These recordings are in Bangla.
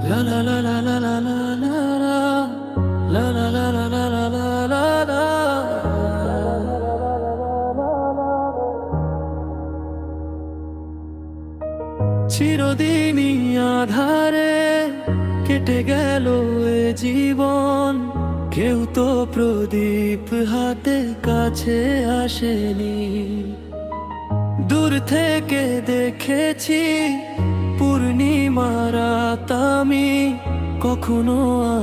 La la la la la la la la la la la la la la la la। চিরদিনই আধারে কেটে গেল এ জীবন, কেউ তো প্রদীপ হাতে কাছে আসেনি। দূর থেকে দেখেছি পূর্ণিমা রাত আমি, কখনো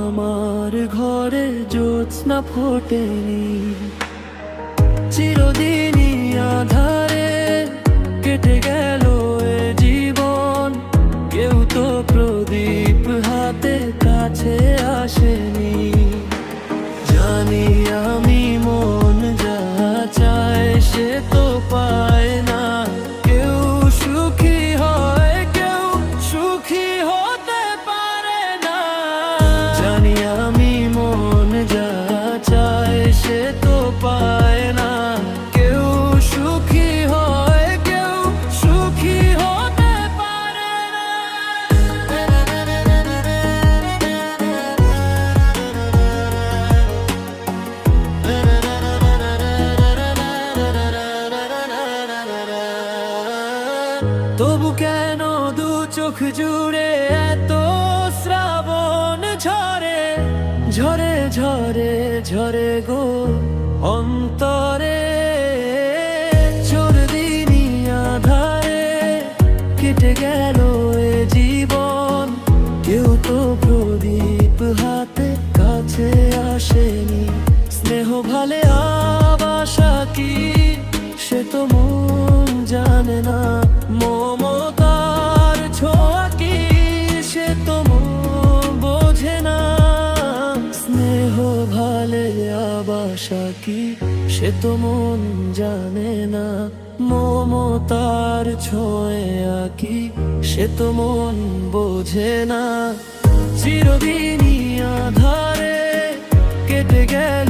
আমার ঘরে জ্যোৎস্না ফোটেনি। চিরদিনই আধারে কেটে গেল এ জীবন, কেউ তো প্রদীপ হাতে কাছে আসেনি। জানি আমি মন যা চায় সে তো পায় না, কেউ সুখী হয় কেউ সুখী হতে পারে না। জানি আমি মন যা চায় সে তো পায় না, কেউ সুখী হয় কেউ সুখী হতে পারে না। তবু কেন দু চোখ জুড়ে এত শ্রাবণ ঝরে ঝরে ঝরে ঝরে গো অন্তরে। চিরদিনই আধারে কেটে গেল এ জীবন, কেউ তো প্রদীপ হাতে কাছে আসেনি। স্নেহ ভালে আবাসা কি সে তো মন জানে না, মমতার ছোঁয়া কি সে তো মন বোঝে না। স্নেহ ভালে আবাসা কি সে তো মন জানে না, মমতার ছোঁয়া কি সে তো মন বোঝে না। চিরদিনই আধারে কেটে গেল